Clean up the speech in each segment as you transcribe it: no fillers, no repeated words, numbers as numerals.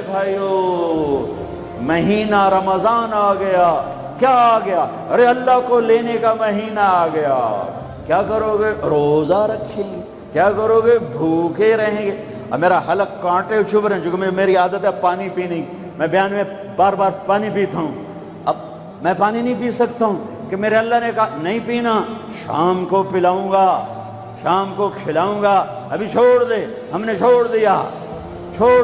بھائیو مہینہ رمضان آ گیا. کیا آ گیا؟ ارے اللہ کو لینے کا مہینہ آ گیا. کیا کرو گے؟ روزہ رکھیں گے. کیا کرو گے؟ بھوکے رہیں گے. اب میرا حلق کانٹے چبھ رہے ہیں چونکہ میری عادت ہے پانی پینے کی. میں بیان میں بار بار پانی پیتا ہوں. اب میں پانی نہیں پی سکتا ہوں کہ میرے اللہ نے کہا نہیں پینا، شام کو پلاؤں گا، شام کو کھلاؤں گا. ابھی چھوڑ دے. ہم نے چھوڑ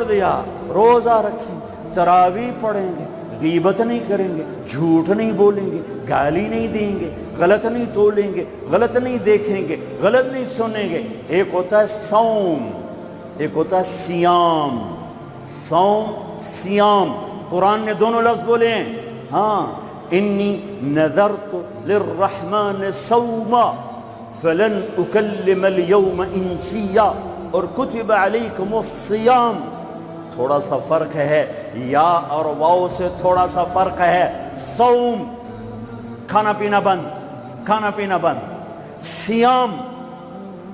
دیا. روزہ رکھیں، تراویح پڑھیں گے، غیبت نہیں کریں گے، جھوٹ نہیں بولیں گے، گالی نہیں دیں گے، غلط نہیں تولیں گے، غلط نہیں دیکھیں گے، غلط نہیں سنیں گے. ایک ہوتا ہے صوم، ایک ہوتا ہے سیام. صوم سیام قرآن نے دونوں لفظ بولے ہیں. ہاں، انی نذرت للرحمن صوما فلن اکلم اليوم انسیا، اور کتب علیکم الصیام. تھوڑا سا فرق ہے، یا اور واو سے تھوڑا سا فرق ہے. صوم کھانا پینا بند. سیام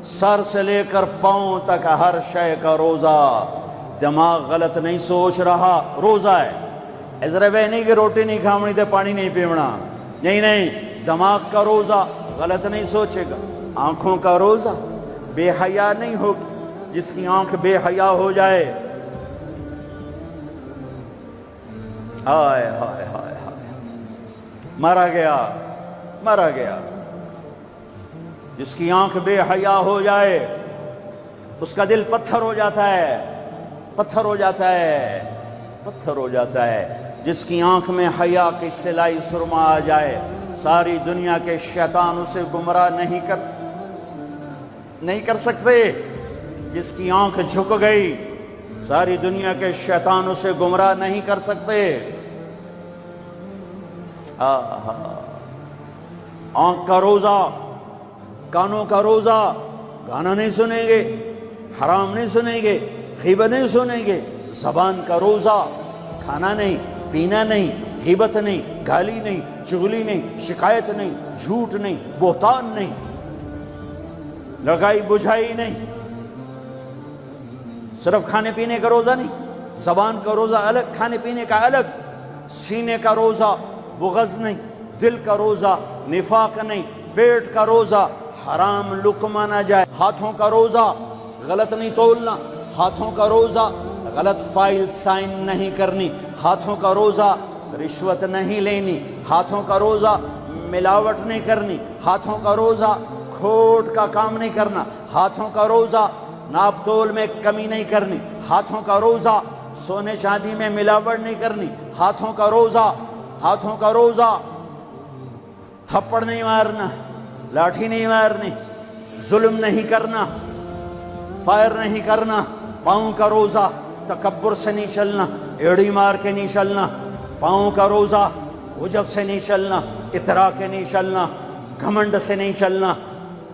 سر سے لے کر پاؤں تک ہر شے کا روزہ. دماغ غلط نہیں سوچ رہا، روزہ ہے. ازرے بے نہیں کہ روٹی نہیں کھامنی تے پانی نہیں پیونا. نہیں، دماغ کا روزہ غلط نہیں سوچے گا. آنکھوں کا روزہ بے حیا نہیں ہوگی. جس کی آنکھ بے حیا ہو جائے، ہائے ہائے ہائے ہائے، مرا گیا. جس کی آنکھ بے حیا ہو جائے اس کا دل پتھر ہو جاتا ہے. جس کی آنکھ میں حیا کی سلائی سرما آ جائے، ساری دنیا کے شیطان اسے گمراہ نہیں کر سکتے. جس کی آنکھ جھک گئی، ساری دنیا کے شیطان اسے گمراہ نہیں کر سکتے. آنکھ کا روزہ، کانوں کا روزہ، گانا نہیں سنیں گے، حرام نہیں سنیں گے، غیبت نہیں سنیں گے. زبان کا روزہ، کھانا نہیں، پینا نہیں، غیبت نہیں، گالی نہیں، چغلی نہیں، شکایت نہیں، جھوٹ نہیں، بہتان نہیں، لگائی بجھائی نہیں. صرف کھانے پینے کا روزہ نہیں، زبان کا روزہ الگ، کھانے پینے کا الگ. سینے کا روزہ بغض نہیں، دل کا روزہ نفاق نہیں، پیٹ کا روزہ حرام لقمہ نہ جائے. ہاتھوں کا روزہ غلط نہیں تولنا، ہاتھوں کا روزہ غلط فائل سائن نہیں کرنی، ہاتھوں کا روزہ رشوت نہیں لینی، ہاتھوں کا روزہ ملاوٹ نہیں کرنی، ہاتھوں کا روزہ کھوٹ کا کام نہیں کرنا، ہاتھوں کا روزہ ناپ تول میں کمی نہیں کرنی، ہاتھوں کا روزہ سونے چاندی میں ملاوٹ نہیں کرنی، ہاتھوں کا روزہ تھپڑ نہیں مارنا، لاٹھی نہیں مارنی، ظلم نہیں کرنا، فائر نہیں کرنا. پاؤں کا روزہ تکبر سے نہیں چلنا، ایڑی مار کے نہیں چلنا. پاؤں کا روزہ عجب سے نہیں چلنا، اطراء کے نہیں چلنا، گھمنڈ سے نہیں چلنا.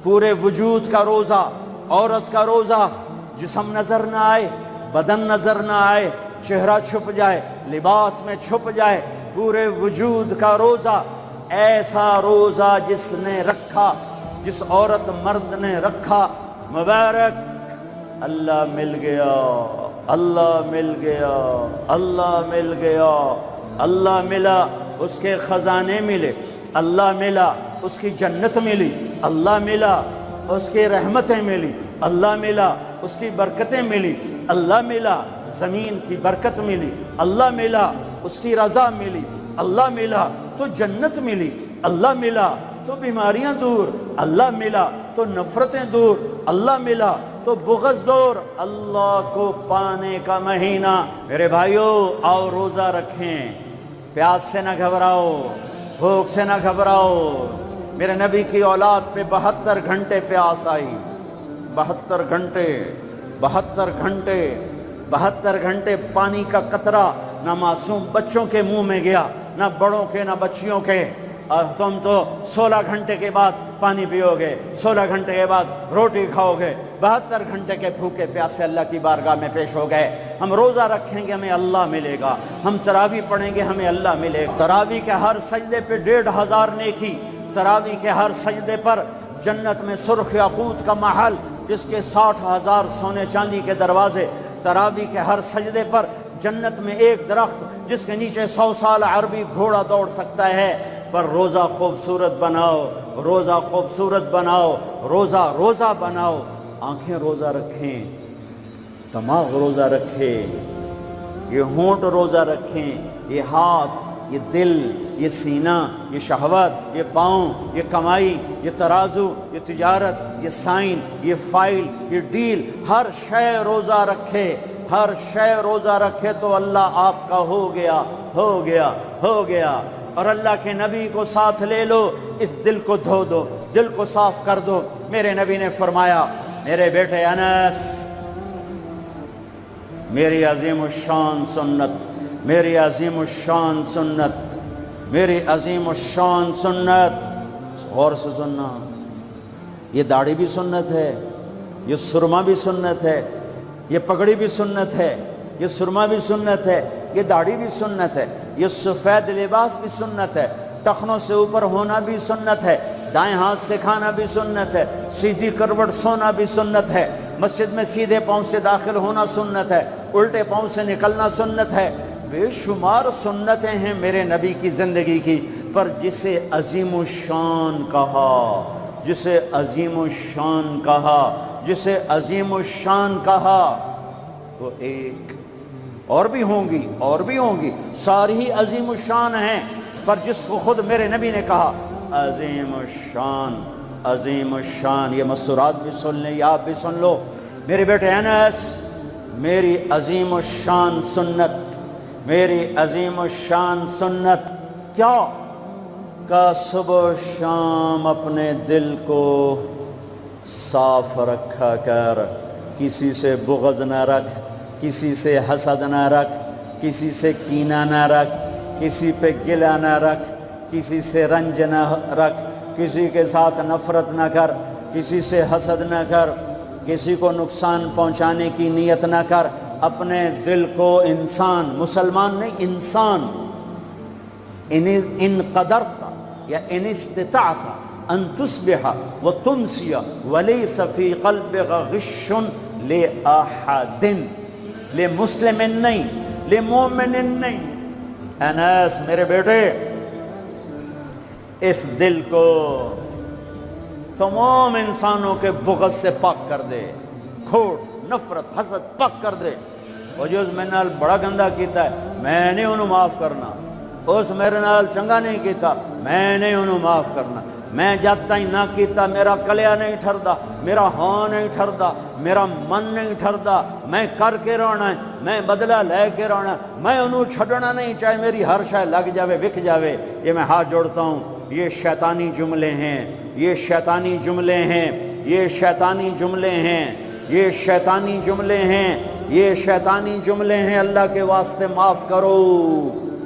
پورے وجود کا روزہ، عورت کا روزہ جسم نظر نہ آئے، بدن نظر نہ آئے، چہرہ چھپ جائے، لباس میں چھپ جائے. پورے وجود کا روزہ، ایسا روزہ جس نے رکھا، جس عورت مرد نے رکھا، مبارک. اللہ مل گیا، اللہ مل گیا، اللہ مل گیا. اللہ ملا، اس کے خزانے ملے. اللہ ملا، اس کی جنت ملی. اللہ ملا، اس کی رحمتیں ملی. اللہ ملا، اس کی برکتیں ملی. اللہ ملا، زمین کی برکت ملی. اللہ ملا، اس کی رضا ملی. اللہ ملا تو جنت ملی. اللہ ملا تو بیماریاں دور. اللہ ملا تو نفرتیں دور. اللہ ملا تو بغض دور. اللہ کو پانے کا مہینہ. میرے بھائیو، آؤ روزہ رکھیں. پیاس سے نہ گھبراؤ، بھوک سے نہ گھبراؤ. میرے نبی کی اولاد پہ 72 گھنٹے پیاس آئی. 72 گھنٹے پانی کا قطرہ نہ معصوم بچوں کے منہ میں گیا، نہ بڑوں کے، نہ بچیوں کے. اور تم تو 16 گھنٹے کے بعد پانی پیو گے، 16 گھنٹے کے بعد روٹی کھاؤ گے. 72 گھنٹے کے بھوکے پیاسے اللہ کی بارگاہ میں پیش ہو گئے. ہم روزہ رکھیں گے، ہمیں اللہ ملے گا. ہم تراویح پڑھیں گے، ہمیں اللہ ملے گا. تراویح کے ہر سجدے پہ 1500 نیکی. تراویح کے ہر سجدے پر جنت میں سرخ یاقوت کا محل، جس کے 60,000 سونے چاندی کے دروازے. تراویح کے ہر سجدے پر جنت میں ایک درخت جس کے نیچے 100 سال عربی گھوڑا دوڑ سکتا ہے، پر روزہ خوبصورت بناؤ، روزہ خوبصورت بناؤ، روزہ بناؤ، آنکھیں روزہ رکھیں، دماغ روزہ رکھے، یہ ہونٹ روزہ رکھیں، یہ ہاتھ، یہ دل، یہ سینہ، یہ شہوت، یہ پاؤں، یہ کمائی، یہ ترازو، یہ تجارت، یہ سائن، یہ فائل، یہ ڈیل، ہر شے روزہ رکھے، ہر شے روزہ رکھے تو اللہ آپ کا ہو گیا، ہو گیا، ہو گیا۔ اور اللہ کے نبی کو ساتھ لے لو، اس دل کو دھو دو، دل کو صاف کر دو۔ میرے نبی نے فرمایا، میرے بیٹے انس، میری عظیم الشان سنت، میری عظیم الشان سنت، میری عظیم الشان سنت، غور سے سننا، یہ داڑھی بھی سنت ہے، یہ سرما بھی سنت ہے، یہ پگڑی بھی سنت ہے، یہ سرما بھی سنت ہے، یہ داڑھی بھی سنت ہے، یہ سفید لباس بھی سنت ہے، ٹخنوں سے اوپر ہونا بھی سنت ہے، دائیں ہاتھ سے کھانا بھی سنت ہے، سیدھی کروٹ سونا بھی سنت ہے، مسجد میں سیدھے پاؤں سے داخل ہونا سنت ہے، الٹے پاؤں سے نکلنا سنت ہے۔ بے شمار سنتیں ہیں میرے نبی کی زندگی کی، پر جسے عظیم الشان کہا، جسے عظیم الشان کہا، جسے عظیم الشان کہا، وہ ایک اور بھی ہوں گی، اور بھی ہوں گی، ساری ہی عظیم الشان ہیں، پر جس کو خود میرے نبی نے کہا عظیم الشان، عظیم الشان، یہ مستورات بھی سن لیں، یہ آپ بھی سن لو۔ میرے بیٹے انس، میری عظیم الشان سنت، میری عظیم الشان سنت کیا؟ کہ صبح و شام اپنے دل کو صاف رکھا کر، کسی سے بغض نہ رکھ، کسی سے حسد نہ رکھ، کسی سے کینہ نہ رکھ، کسی پہ گلہ نہ رکھ، کسی سے رنج نہ رکھ، کسی کے ساتھ نفرت نہ کر، کسی سے حسد نہ کر، کسی کو نقصان پہنچانے کی نیت نہ کر، اپنے دل کو انسان، مسلمان نہیں انسان، ان قدرت یا ان استطاعت ان تصبح وتمسی ولیس فی قلبک غش لأحد، لمسلم نہیں، لمومن نہیں۔ انس میرے بیٹے، اس دل کو تمام انسانوں کے بغض سے پاک کر دے، کھوٹ، نفرت، حسد پاک کر دے۔ وہ جو اس میرے نال بڑا گندہ کیتا ہے، میں نہیں انہوں معاف کرنا، اس میرے نال چنگا نہیں کیتا، میں نہیں انہوں معاف کرنا، میں جب تک نہ کیتا میرا کلیا نہیں ٹھردا، میرا ہاں نہیں ٹھردا، میرا من نہیں ٹھردا، میں کر کے رہنا ہے، میں بدلہ لے کے رہنا ہے، میں انہوں چھڑنا نہیں، چاہے میری ہر شے لگ جاوے، وک جاوے۔ یہ میں ہاتھ جوڑتا ہوں، یہ شیطانی جملے ہیں، یہ شیطانی جملے ہیں، یہ شیطانی جملے ہیں، یہ شیطانی جملے ہیں، یہ شیطانی جملے ہیں۔ اللہ کے واسطے معاف کرو،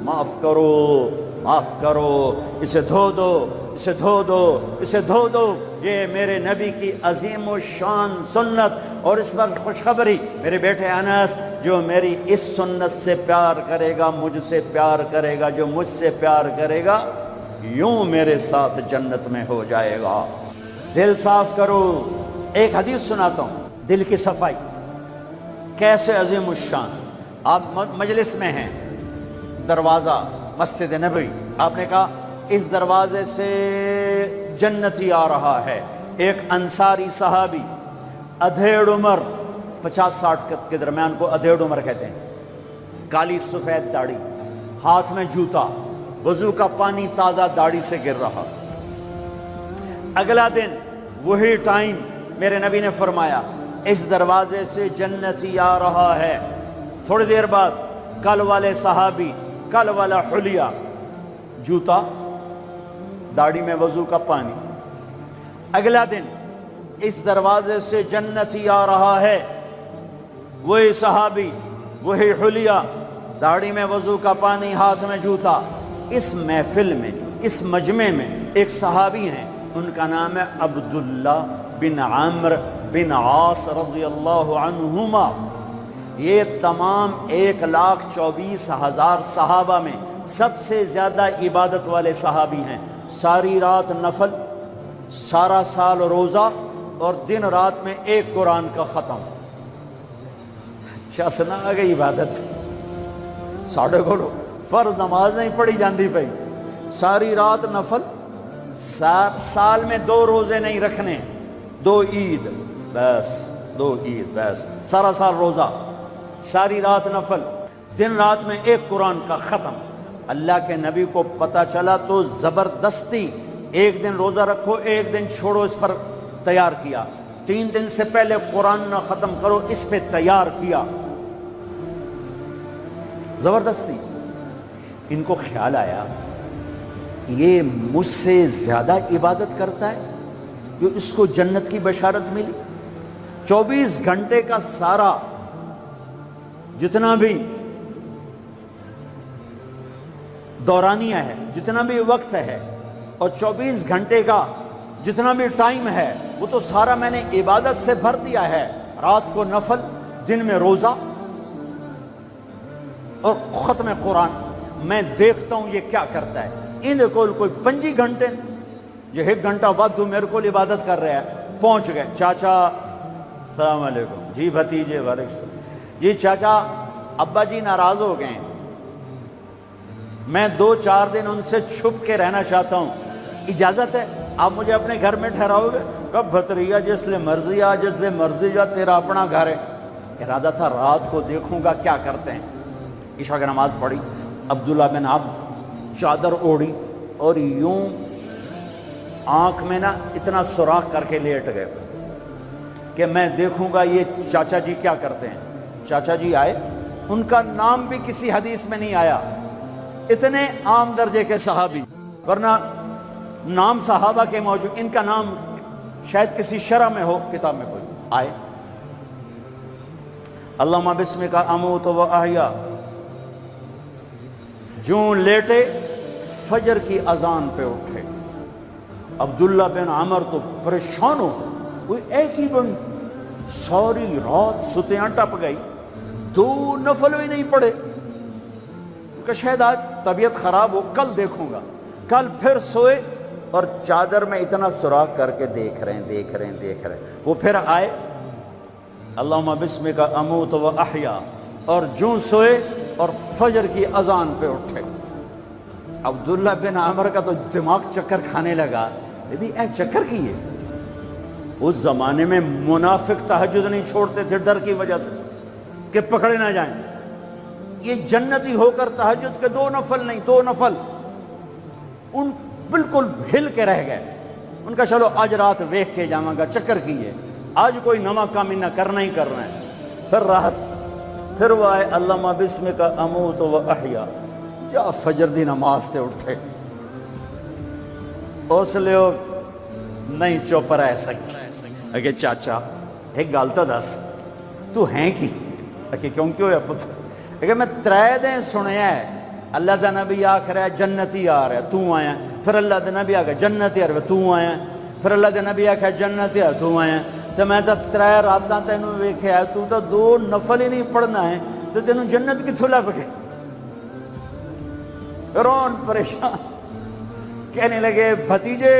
معاف کرو، معاف کرو، اسے دھو دو، اسے دھو دو، اسے دھو دو۔ یہ میرے نبی کی عظیم الشان سنت، اور اس پر خوشخبری، میرے بیٹے انس، جو میری اس سنت سے پیار کرے گا مجھ سے پیار کرے گا، جو مجھ سے پیار کرے گا یوں میرے ساتھ جنت میں ہو جائے گا۔ دل صاف کرو۔ ایک حدیث سناتا ہوں، دل کی صفائی کیسے عظیم الشان۔ آپ مجلس میں ہیں، دروازہ مسجد نبوی، آپ نے کہا اس دروازے سے جنتی آ رہا ہے۔ ایک انصاری صحابی، ادھیڑ عمر، 50-60 کے درمیان کو ادھیڑ عمر کہتے ہیں، کالی سفید داڑھی، ہاتھ میں جوتا، وضو کا پانی تازہ داڑھی سے گر رہا۔ اگلا دن وہی ٹائم میرے نبی نے فرمایا اس دروازے سے جنتی آ رہا ہے۔ تھوڑی دیر بعد کل والے صحابی، کل والا حلیہ، جوتا، داڑھی میں وضو کا پانی۔ اگلا دن اس دروازے سے جنتی آ رہا ہے، وہی صحابی، وہی حلیہ، داڑھی میں وضو کا پانی، ہاتھ میں جوتا۔ اس محفل میں، اس مجمع میں ایک صحابی ہیں، ان کا نام ہے عبداللہ بن عمرو بن عاص رضی اللہ عنہما۔ یہ تمام 1,24,000 صحابہ میں سب سے زیادہ عبادت والے صحابی ہیں۔ ساری رات نفل، سارا سال روزہ، اور دن رات میں ایک قرآن کا ختم۔ اچھا سنا آگے عبادت، ساڑھے کو فرض نماز نہیں پڑھی جاندی پئی، ساری رات نفل، سال میں 2 روزے نہیں رکھنے، 2 عید بس، 2 عید بس، سارا سال روزہ، ساری رات نفل، دن رات میں 1 قرآن کا ختم۔ اللہ کے نبی کو پتہ چلا تو زبردستی 1 دن روزہ رکھو 1 دن چھوڑو اس پر تیار کیا، 3 دن سے پہلے قرآن نہ ختم کرو اس پہ تیار کیا، زبردستی۔ ان کو خیال آیا یہ مجھ سے زیادہ عبادت کرتا ہے جو اس کو جنت کی بشارت ملی۔ 24 گھنٹے کا سارا جتنا بھی دورانیہ ہے، جتنا بھی وقت ہے، اور 24 گھنٹے کا جتنا بھی ٹائم ہے وہ تو سارا میں نے عبادت سے بھر دیا ہے، رات کو نفل، دن میں روزہ اور ختم قرآن۔ میں دیکھتا ہوں یہ کیا کرتا ہے۔ ان کو کوئی 25 گھنٹے، یہ 1 گھنٹہ بعد تو میرے کو عبادت کر رہا ہے۔ پہنچ گئے، چاچا السلام علیکم، جی بھتیجے وعلیکم السلام، جی چاچا ابا جی ناراض ہو گئے ہیں، میں 2-4 دن ان سے چھپ کے رہنا چاہتا ہوں، اجازت ہے؟ آپ مجھے اپنے گھر میں ٹھہراؤ گے؟ کب بھتریا جس لئے مرضی آ، جس لئے مرضی جا، تیرا اپنا گھر ہے۔ ارادہ تھا رات کو دیکھوں گا کیا کرتے ہیں۔ عشاء کی نماز پڑھی، عبداللہ بن عبد چادر اوڑھی اور یوں آنکھ میں نا اتنا سوراخ کر کے لیٹ گئے کہ میں دیکھوں گا یہ چاچا جی کیا کرتے ہیں۔ چاچا جی آئے، ان کا نام بھی کسی حدیث میں نہیں آیا، اتنے عام درجے کے صحابی، ورنہ نام صحابہ کے موجود، ان کا نام شاید کسی شرح میں ہو، کتاب میں کوئی۔ آئے، اللہم بسمک اموت و احیا، جوں لیٹے فجر کی اذان پہ اٹھے۔ عبداللہ بن عمر تو پریشان ہو، کوئی ایک ہی بڑی ساری رات ستیاں ٹپ گئی، 2 نفل بھی نہیں پڑے کہ شاید آج طبیعت خراب ہو، کل دیکھوں گا۔ کل پھر سوئے اور چادر میں اتنا سوراخ کر کے دیکھ رہے ہیں۔ وہ پھر آئے، اللہم بسمک اموت و احیا، اور جوں سوئے اور فجر کی اذان پہ اٹھے۔ عبداللہ بن عمر کا تو دماغ چکر کھانے لگا، اے چکر کی ہے۔ اس زمانے میں منافق تہجد نہیں چھوڑتے تھے ڈر کی وجہ سے کہ پکڑے نہ جائیں۔ یہ جنتی ہو کر تہجد کے 2 نفل نہیں، 2 نفل، ان بالکل ہل کے رہ گئے۔ ان کا چلو آج رات ویکھ کے جاواں گا، چکر کی ہے، آج کوئی نواں کام نہ کرنا ہی کرنا ہے۔ پھر راحت، پھر وہ آئے، اللہم بسمک اموت و احیا، جا فجر دی نماز تے اٹھے۔ اس لیے نہیں چپ رہ سکتے کہ چاچا ایک گل تو دس، تو ہیں کی؟ کہ کیوں ہے پتر؟ کہ میں 3 دن سنیا ہے اللہ دا نبی آکھ رہا ہے جنتی آ رہا ہے، تو آیا، پھر اللہ دا نبی آکھ رہا ہے جنتی آ رہا ہے، تو آیا، پھر اللہ دا نبی آکھ رہا ہے جنتی آ رہا ہے، تو آیا، تو میں تو 3 راتاں تینوں ویکھیا ہے، تو 2 نفل ہی نہیں پڑھنا ہے، تو تینوں جنت کتھوں لب گئے؟ رون پریشان، کہنے لگے بھتیجے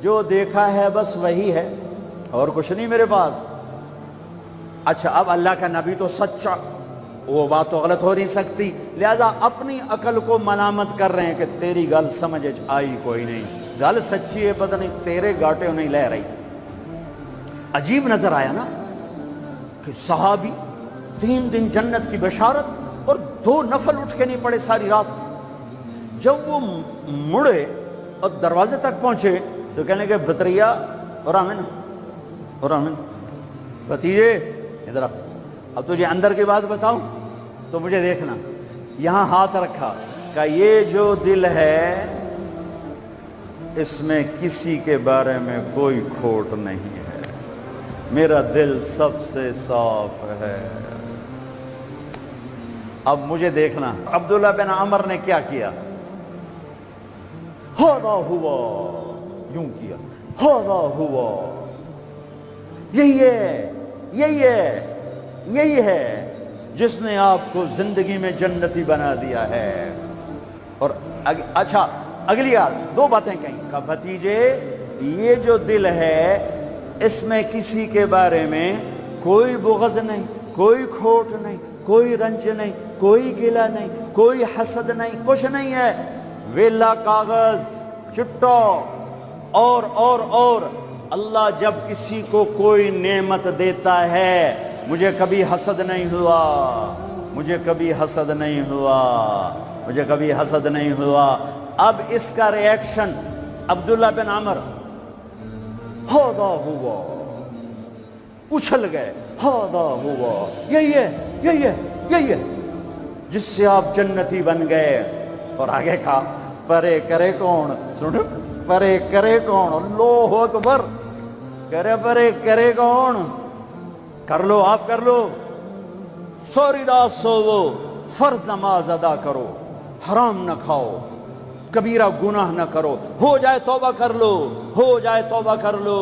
جو دیکھا ہے بس وہی ہے، اور کچھ نہیں میرے پاس۔ اچھا اب اللہ کا نبی تو سچا، وہ بات تو غلط ہو نہیں سکتی، لہذا اپنی عقل کو ملامت کر رہے ہیں کہ تیری گل سمجھ آئی کوئی نہیں، گل سچی ہے، پتہ نہیں تیرے گاٹے نہیں لے رہی۔ عجیب نظر آیا نا کہ صحابی 3 دن جنت کی بشارت اور 2 نفل اٹھ کے نہیں پڑے ساری رات۔ جب وہ مڑے اور دروازے تک پہنچے تو کہنے کہ بطریہ اور آمن بھتیجے ادھر اب تجھے اندر کی بات بتاؤں تو مجھے دیکھنا۔ یہاں ہاتھ رکھا کہ یہ جو دل ہے اس میں کسی کے بارے میں کوئی کھوٹ نہیں ہے، میرا دل سب سے صاف ہے۔ اب مجھے دیکھنا عبداللہ بن عمر نے کیا کیا، ہوا ہوا یوں کیا، ہوا ہوا، یہی ہے جس نے آپ کو زندگی میں جنتی بنا دیا ہے۔ اور اچھا اگلی یاد 2 باتیں کہیں کہ بھتیجے یہ جو دل ہے اس میں کسی کے بارے میں کوئی بغض نہیں، کوئی کھوٹ نہیں، کوئی رنج نہیں، کوئی گلہ نہیں، کوئی حسد نہیں، کچھ نہیں ہے، ویلا کاغذ چٹا اور اللہ جب کسی کو کوئی نعمت دیتا ہے، مجھے کبھی حسد نہیں ہوا، مجھے کبھی حسد نہیں ہوا، مجھے کبھی حسد نہیں ہوا۔ اب اس کا ری ایکشن عبداللہ بن عمر، ہاذا ہوا، اچھل گئے، ہاذا ہوا، یہی ہے، یہی ہے، یہی ہے جس سے آپ جنتی بن گئے۔ اور آگے کہا پرے کرے کون، سنو، پرے کرے کون، اللہ اکبر، کرے پرے کرے کون، کر لو آپ، کر لو، سوری رات سوو، فرض نماز ادا کرو، حرام نہ کھاؤ، کبیرہ گناہ نہ کرو، ہو جائے توبہ کر لو، ہو جائے توبہ کر لو۔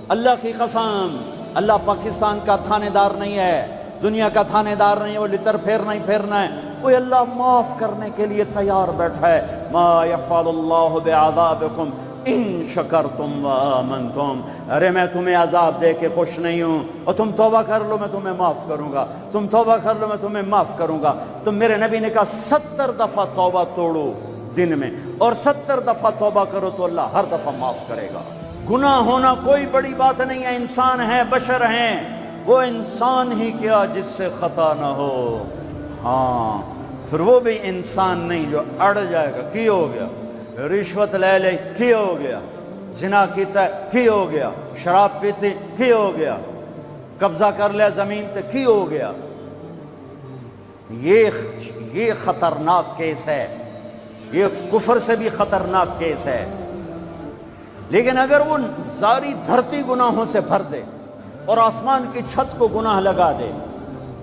اللہ کی قسم، اللہ پاکستان کا تھانے دار نہیں ہے، دنیا کا تھانے دار نہیں ہے، وہ لتر پھیرنا ہی پھیرنا ہے، وہ اللہ معاف کرنے کے لیے تیار بیٹھا ہے۔ ما یفعل اللہ بعذابکم ان شکرتم وآمنتم، ارے میں تمہیں عذاب دے کے خوش نہیں ہوں، اور تم توبہ کر لو میں تمہیں معاف کروں گا، تم توبہ کر لو میں تمہیں معاف کروں گا۔ تو میرے نبی نے کہا 70 دفعہ توبہ توڑو دن میں، اور 70 دفعہ توبہ کرو تو اللہ ہر دفعہ معاف کرے گا۔ گناہ ہونا کوئی بڑی بات نہیں ہے، انسان ہیں، بشر ہیں، وہ انسان ہی کیا جس سے خطا نہ ہو، ہاں پھر وہ بھی انسان نہیں جو اڑ جائے گا، کی ہو گیا، رشوت لے لے کی ہو گیا، زنا کیتا ہے کی ہو گیا، شراب پیتے کی ہو گیا، قبضہ کر لیا زمین پہ کی ہو گیا۔ یہ خطرناک کیس ہے، یہ کفر سے بھی خطرناک کیس ہے۔ لیکن اگر وہ ساری دھرتی گناہوں سے بھر دے اور آسمان کی چھت کو گناہ لگا دے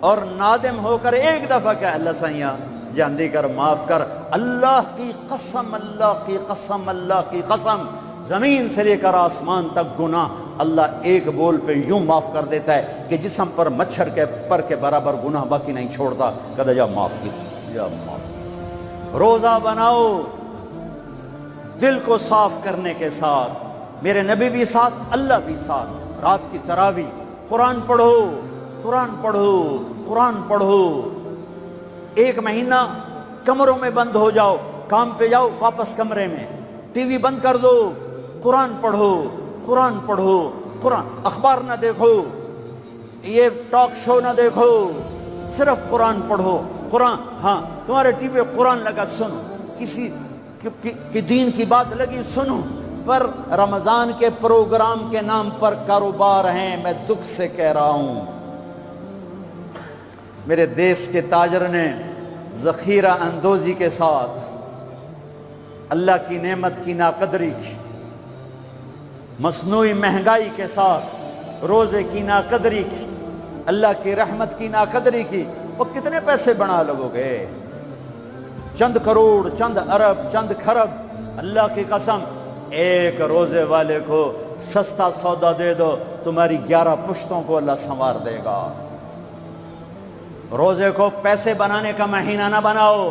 اور نادم ہو کر ایک دفعہ کہ اللہ سیاں جاندی کر، معاف کر، اللہ کی قسم، اللہ کی قسم، اللہ کی قسم، زمین سے لے کر آسمان تک گناہ اللہ ایک بول پہ یوں معاف کر دیتا ہے کہ جسم پر مچھر کے پر کے برابر گناہ باقی نہیں چھوڑتا، کہتا جا معاف کی، جا معاف کی۔ روزہ بناؤ دل کو صاف کرنے کے ساتھ، میرے نبی بھی ساتھ، اللہ بھی ساتھ، رات کی تراویح، قرآن پڑھو، قرآن پڑھو، قرآن پڑھو، ایک مہینہ کمروں میں بند ہو جاؤ، کام پہ جاؤ واپس کمرے میں، ٹی وی بند کر دو، قرآن پڑھو، قرآن پڑھو، قرآن، اخبار نہ دیکھو، یہ ٹاک شو نہ دیکھو، صرف قرآن پڑھو، قرآن، ہاں تمہارے ٹی وی قرآن لگا سنو، کسی کی دین کی بات لگی سنو، پر رمضان کے پروگرام کے نام پر کاروبار ہیں، میں دکھ سے کہہ رہا ہوں۔ میرے دیس کے تاجر نے ذخیرہ اندوزی کے ساتھ اللہ کی نعمت کی ناقدری کی، مصنوعی مہنگائی کے ساتھ روزے کی ناقدری کی، اللہ کی رحمت کی ناقدری کی، وہ کتنے پیسے بنا لگو گے، چند کروڑ، چند ارب، چند کھرب۔ اللہ کی قسم ایک روزے والے کو سستا سودا دے دو، تمہاری 11 پشتوں کو اللہ سنوار دے گا۔ روزے کو پیسے بنانے کا مہینہ نہ بناؤ،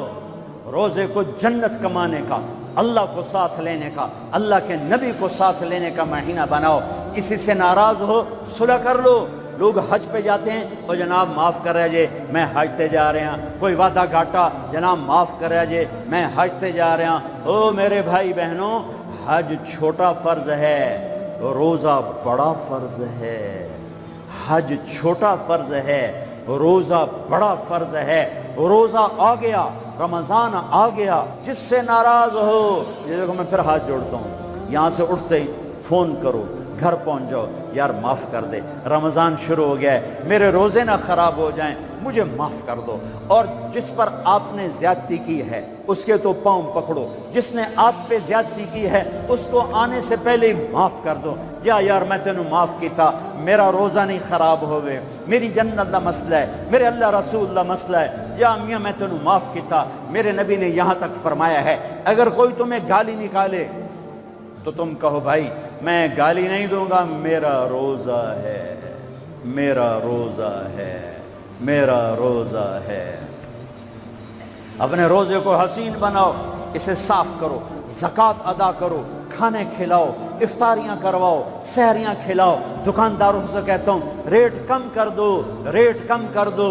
روزے کو جنت کمانے کا، اللہ کو ساتھ لینے کا، اللہ کے نبی کو ساتھ لینے کا مہینہ بناؤ۔ کسی سے ناراض ہو صلح کر لو، لوگ حج پہ جاتے ہیں، او جناب معاف کر رہے جے میں حج تے جا رہے ہیں، کوئی وعدہ گھاٹا، جناب معاف کر رہے جے میں حج تے جا رہے ہیں۔ او میرے بھائی بہنوں، حج چھوٹا فرض ہے، روزہ بڑا فرض ہے۔ حج چھوٹا فرض ہے، روزہ بڑا فرض ہے۔ روزہ آ گیا، رمضان آ گیا، جس سے ناراض ہو، یہ دیکھو میں پھر ہاتھ جوڑتا ہوں، یہاں سے اٹھتے ہی فون کرو، گھر پہنچ جاؤ، یار معاف کر دے، رمضان شروع ہو گیا ہے، میرے روزے نہ خراب ہو جائیں، مجھے معاف کر دو۔ اور جس پر آپ نے زیادتی کی ہے اس کے تو پاؤں پکڑو، جس نے آپ پہ زیادتی کی ہے اس کو آنے سے پہلے ہی معاف کر دو۔ جا یار میں تینوں معاف کیتا، میرا روزہ نہیں خراب ہوئے، میری جنت دا مسئلہ ہے، میرے اللہ رسول دا مسئلہ ہے، جا میاں میں تینوں معاف کیتا۔ میرے نبی نے یہاں تک فرمایا ہے اگر کوئی تمہیں گالی نکالے تو تم کہو بھائی میں گالی نہیں دوں گا، میرا روزہ ہے، میرا روزہ ہے، میرا روزہ ہے۔ اپنے روزے کو حسین بناؤ، اسے صاف کرو، زکوٰۃ ادا کرو، کھانے کھلاؤ، افطاریاں کرواؤ، سحریاں کھلاؤ۔ دکانداروں سے کہتا ہوں ریٹ کم کر دو، ریٹ کم کر دو۔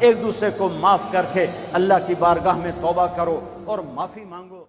ایک دوسرے کو معاف کر کے اللہ کی بارگاہ میں توبہ کرو اور معافی مانگو۔